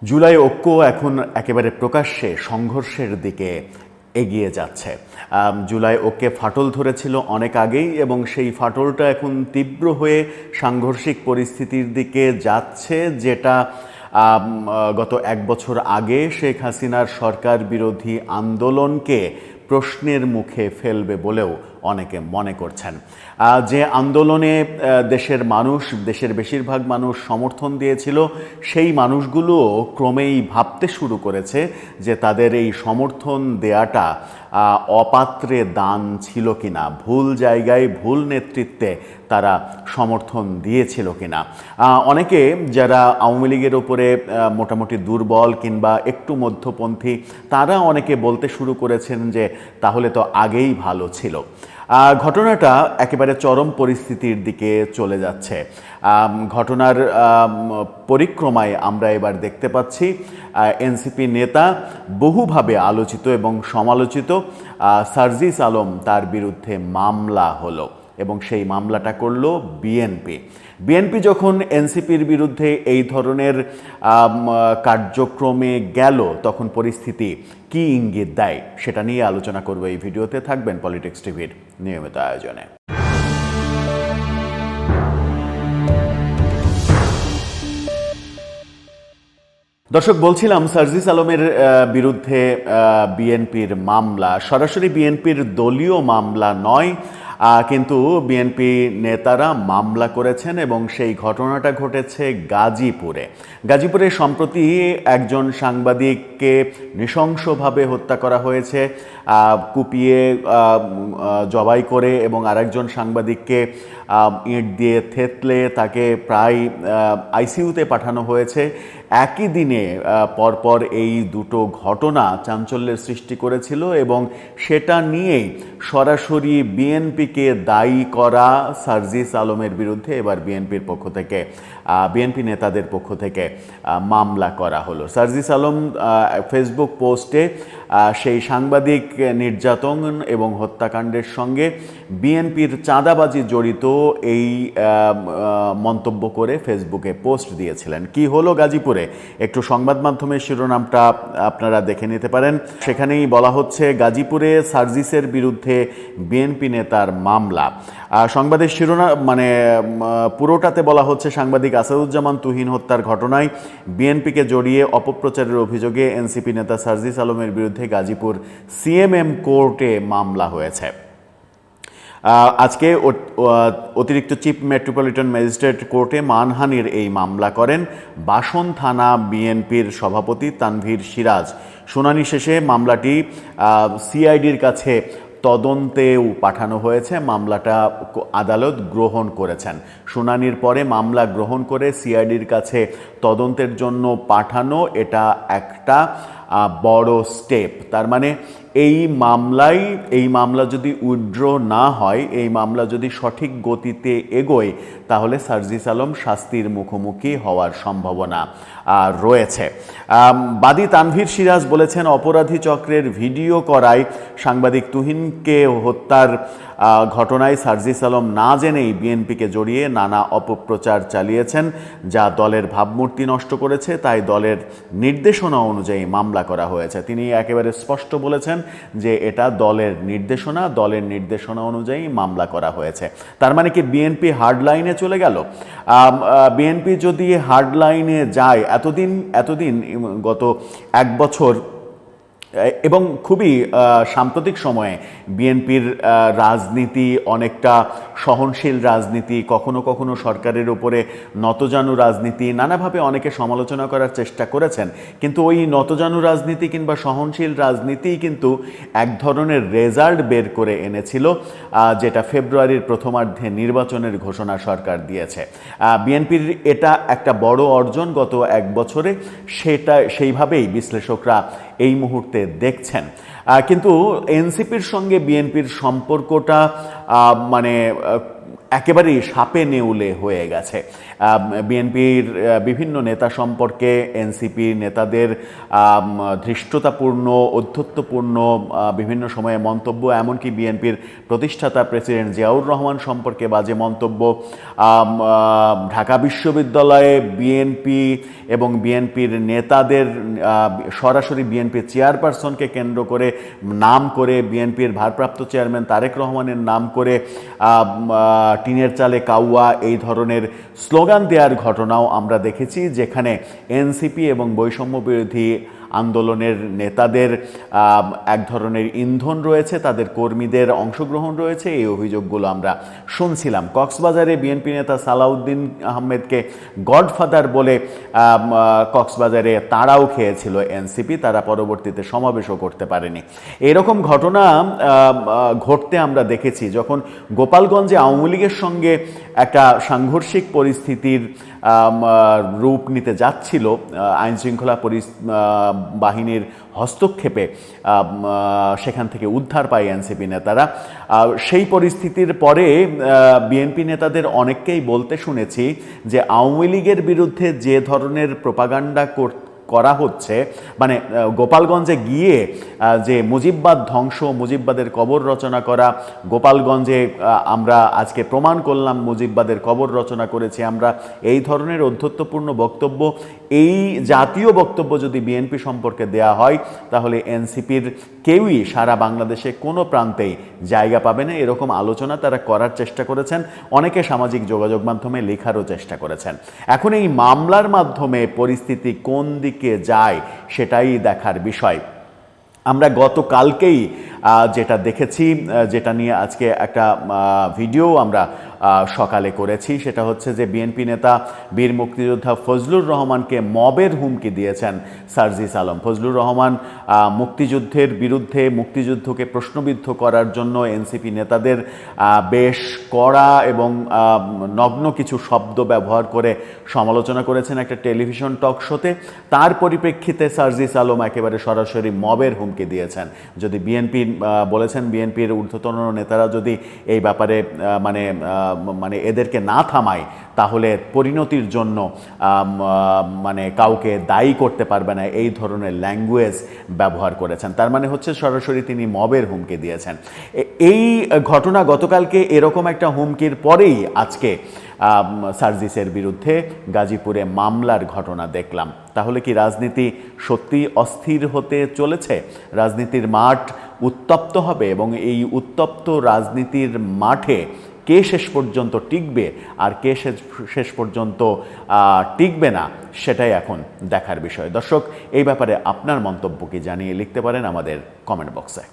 জুলাই ঐক্য এখন একেবারে প্রকাশ্যে সংঘর্ষের দিকে এগিয়ে যাচ্ছে। জুলাই ঐক্যে ফাটল ধরেছিল অনেক আগেই এবং সেই ফাটলটা এখন তীব্র হয়ে সাংঘর্ষিক পরিস্থিতির দিকে যাচ্ছে, যেটা গত এক বছর আগে শেখ হাসিনার সরকার বিরোধী আন্দোলনকে প্রশ্নের মুখে ফেলবে বলেও অনেকে মনে করছেন। যে আন্দোলনে দেশের বেশিরভাগ মানুষ সমর্থন দিয়েছিল, সেই মানুষগুলোও ক্রমেই ভাবতে শুরু করেছে যে তাদের এই সমর্থন দেয়াটা অপাত্রে দান ছিল কিনা, ভুল জায়গায় ভুল নেতৃত্বে তারা সমর্থন দিয়েছিল কিনা। অনেকে যারা আওয়ামী লীগের ওপরে মোটামুটি দুর্বল কিংবা একটু মধ্যপন্থী, তারা অনেকে বলতে শুরু করেছেন যে তাহলে তো আগেই ভালো ছিল। ঘটনাটা একেবারে চরম পরিস্থিতির দিকে চলে যাচ্ছে। ঘটনার পরিক্রমায় আমরা এবার দেখতে পাচ্ছি এনসিপি নেতা, বহুভাবে আলোচিত এবং সমালোচিত সার্জিস আলম, তার বিরুদ্ধে মামলা হলো এবং সেই মামলাটা করল বিএনপি যখন এনসিপির বিরুদ্ধে এই ধরনের কার্যক্রমে গেল, তখন পরিস্থিতি কি ইঙ্গিত দেয় সেটা নিয়ে আলোচনা করব এই ভিডিওতে। থাকবেন পলিটিক্স টিভির নিয়মিত আয়োজনে। দর্শক, বলছিলাম সার্জিস আলমের বিরুদ্ধে বিএনপির মামলা সরাসরি বিএনপির দলীয় মামলা নয়, কিন্তু বিএনপি নেতারা মামলা করেছেন এবং সেই ঘটনাটা ঘটেছে গাজীপুরে সম্প্রতি একজন সাংবাদিককে নৃশংসভাবে হত্যা করা হয়েছে, কুপিয়ে জবাই করে, এবং আরেকজন সাংবাদিককে ইট দিয়ে থেতলে তাকে প্রায় আইসিইউতে পাঠানো হয়েছে। একই দিনে পরপর এই দুটো ঘটনা চাঞ্চল্যের সৃষ্টি করেছিল এবং সেটা নিয়েই সরাসরি বিএনপিকে দায়ী করা সার্জিস আলমের বিরুদ্ধে এবার বিএনপি নেতাদের পক্ষ থেকে মামলা করা হলো। সার্জিস আলম ফেসবুক পোস্টে সেই সাংবাদিক নির্যাতন এবং হত্যাকাণ্ডের সঙ্গে বিএনপির চাঁদাবাজি জড়িত এই মন্তব্য করে ফেসবুকে পোস্ট দিয়েছিলেন। কি হলো গাজীপুরে, একটু সংবাদ মাধ্যমের শিরোনামটা আপনারা দেখে নিতে পারেন। সেখানেই বলা হচ্ছে গাজীপুরে সার্জিসের বিরুদ্ধে বিএনপি নেতার মামলা। সংবাদের শিরোনাম পুরোটাতে বলা হচ্ছে, সাংবাদিক আসাদুজ্জামান তুহিন হত্যার ঘটনায় বিএনপিকে জড়িয়ে অপপ্রচারের অভিযোগে এনসিপি নেতা সার্জিস আলমের বিরুদ্ধে গাজীপুর সিএমএম কোর্টে মামলা হয়েছে। আজকে অতিরিক্ত চিফ মেট্রোপলিটন ম্যাজিস্ট্রেট কোর্টে মানহানির এই মামলা করেন বাসন থানা বিএনপির সভাপতি তানভীর সিরাজ। শুনানি শেষে মামলাটি সিআইডির কাছে তদন্তেও পাঠানো হয়েছে। মামলাটা আদালত গ্রহণ করেছেন। শুনানির পরে মামলা গ্রহণ করে সিআইডির কাছে তদন্তের জন্য পাঠানো, এটা একটা বড় স্টেপ। তার মানে এই মামলা যদি উইথড্র না হয়, এই মামলা যদি সঠিক গতিতে এগোয়, তাহলে সার্জিস আলম শাস্তির মুখোমুখি হওয়ার সম্ভাবনা রয়েছে। বাদী তানভীর সিরাজ বলেছেন, অপরাধী চক্রের ভিডিও করায় সাংবাদিক তুহিনকে হত্যার ঘটনায় সার্জিস আলম না জেনেই বিএনপিকে জড়িয়ে নানা অপপ্রচার চালিয়েছেন, যা দলের ভাবমূর্তি নষ্ট করেছে। তাই দলের নির্দেশনা অনুযায়ী মামলা করা হয়েছে। তিনি একেবারে স্পষ্ট বলেছেন যে এটা দলের নির্দেশনা অনুযায়ী মামলা করা হয়েছে। তার মানে কি বিএনপি হার্ড লাইনে চলে গেল? বিএনপি যদি হার্ড লাইনে যায়, এতদিন গত এক বছর এবং খুবই সাম্প্রতিক সময়ে বিএনপির রাজনীতি অনেকটা সহনশীল রাজনীতি, কখনো কখনো সরকারের উপরে নতজানু রাজনীতি, নানাভাবে অনেকে সমালোচনা করার চেষ্টা করেছেন, কিন্তু ওই নতজানু রাজনীতি কিংবা সহনশীল রাজনীতিই কিন্তু এক ধরনের রেজাল্ট বের করে এনেছিল, যেটা ফেব্রুয়ারির প্রথমার্ধে নির্বাচনের ঘোষণা সরকার দিয়েছে। বিএনপির এটা একটা বড় অর্জন গত এক বছরে, সেইভাবেই বিশ্লেষকরা এই মুহূর্তে দেখছেন। কিন্তু এনসিপির সঙ্গে বিএনপির সম্পর্কটা একেবারেই সাপে নেউলে হয়ে গেছে। বিএনপির বিভিন্ন নেতা সম্পর্কে এনসিপি নেতাদের ধৃষ্টতাপূর্ণ ঔদ্ধত্যপূর্ণ বিভিন্ন সময়ে মন্তব্য, এমনকি বিএনপির প্রতিষ্ঠাতা প্রেসিডেন্ট জিয়াউর রহমান সম্পর্কে বাজে মন্তব্য, ঢাকা বিশ্ববিদ্যালয়ে বিএনপি এবং বিএনপির নেতাদের সরাসরি বিএনপির চেয়ারপারসনকে কেন্দ্র করে নাম করে বিএনপির ভারপ্রাপ্ত চেয়ারম্যান তারেক রহমানের নাম করে টিনের চালে কাউয়া এই ধরনের স্লোগান দেওয়ার ঘটনাও আমরা দেখেছি, যেখানে এনসিপি এবং বৈষম্য বিরোধী আন্দোলনের নেতাদের এক ধরনের ইন্ধন রয়েছে, তাদের কর্মীদের অংশগ্রহণ রয়েছে, এই অভিযোগগুলো আমরা শুনছিলাম। কক্সবাজারে বিএনপি নেতা সালাউদ্দিন আহমেদকে গডফাদার বলে কক্সবাজারে তাড়াও খেয়েছিল এনসিপি, তারা পরবর্তীতে সমাবেশও করতে পারেনি। এরকম ঘটনা ঘটতে আমরা দেখেছি যখন গোপালগঞ্জে আওয়ামী লীগের সঙ্গে একটা সাংঘর্ষিক পরিস্থিতির রূপ নিতে যাচ্ছিল আইনশৃঙ্খলা বাহিনীর হস্তক্ষেপে, সেখান থেকে উদ্ধার পায় এনসিপি নেতারা। সেই পরিস্থিতির পরে বিএনপি নেতাদের অনেককেই বলতে শুনেছি যে আওয়ামী লীগের বিরুদ্ধে যে ধরনের প্রোপাগান্ডা করা হচ্ছে, মানে গোপালগঞ্জে গিয়ে যে মুজিববাদ ধ্বংস, মুজিববাদের কবর রচনা করা, গোপালগঞ্জে আমরা আজকে প্রমাণ করলাম মুজিববাদের কবর রচনা করেছি আমরা, এই ধরনের ঔদ্ধত্যপূর্ণ বক্তব্য, এই জাতীয় বক্তব্য যদি বিএনপি সম্পর্কে দেয়া হয় তাহলে এনসিপির কেউই সারা বাংলাদেশে কোনো প্রান্তেই জায়গা পাবে না, এরকম আলোচনা তারা করার চেষ্টা করেছেন, অনেকে সামাজিক যোগাযোগ মাধ্যমে লেখারও চেষ্টা করেছেন। এখন এই মামলার মাধ্যমে পরিস্থিতি কোন দিকে যায় সেটাই দেখার বিষয়। আমরা গতকালকেই যেটা দেখেছি, যেটা নিয়ে আজকে একটা ভিডিও আমরা সকালে করেছি, সেটা হচ্ছে যে বিএনপি নেতা বীর মুক্তিযোদ্ধা ফজলুর রহমানকে মবের হুমকি দিয়েছেন সার্জিস আলম। ফজলুর রহমান মুক্তিযুদ্ধের বিরুদ্ধে, মুক্তিযুদ্ধকে প্রশ্নবিদ্ধ করার জন্য এনসিপি নেতাদের বেশ কড়া এবং নগ্ন কিছু শব্দ ব্যবহার করে সমালোচনা করেছেন একটা টেলিভিশন টক শোতে। তার পরিপ্রেক্ষিতে সার্জিস আলম একেবারে সরাসরি মবের হুমকি দিয়েছেন। যদি বিএনপি বলেছেন, বিএনপির ঊর্ধ্বতন নেতারা যদি এই ব্যাপারে মানে এদেরকে না থামায় তাহলে পরিণতির জন্য মানে কাউকে দায়ী করতে পারবে না, এই ধরনের ল্যাঙ্গুয়েজ ব্যবহার করেছেন। তার মানে হচ্ছে সরাসরি তিনি মবের হুমকি দিয়েছেন। এই ঘটনা গতকালকে এরকম একটা হুমকির পরেই আজকে সার্জিসের বিরুদ্ধে গাজীপুরে মামলার ঘটনা দেখলাম। তাহলে কি রাজনীতি সত্যি অস্থির হতে চলেছে? রাজনীতির মাঠ উত্তপ্ত হবে এবং এই উত্তপ্ত রাজনীতির মাঠে কে শেষ পর্যন্ত টিকবে আর কে শেষ পর্যন্ত টিকবে না, সেটাই এখন দেখার বিষয়। দর্শক, এই ব্যাপারে আপনার মন্তব্য কি জানিয়ে লিখতে পারেন আমাদের কমেন্ট বক্সে।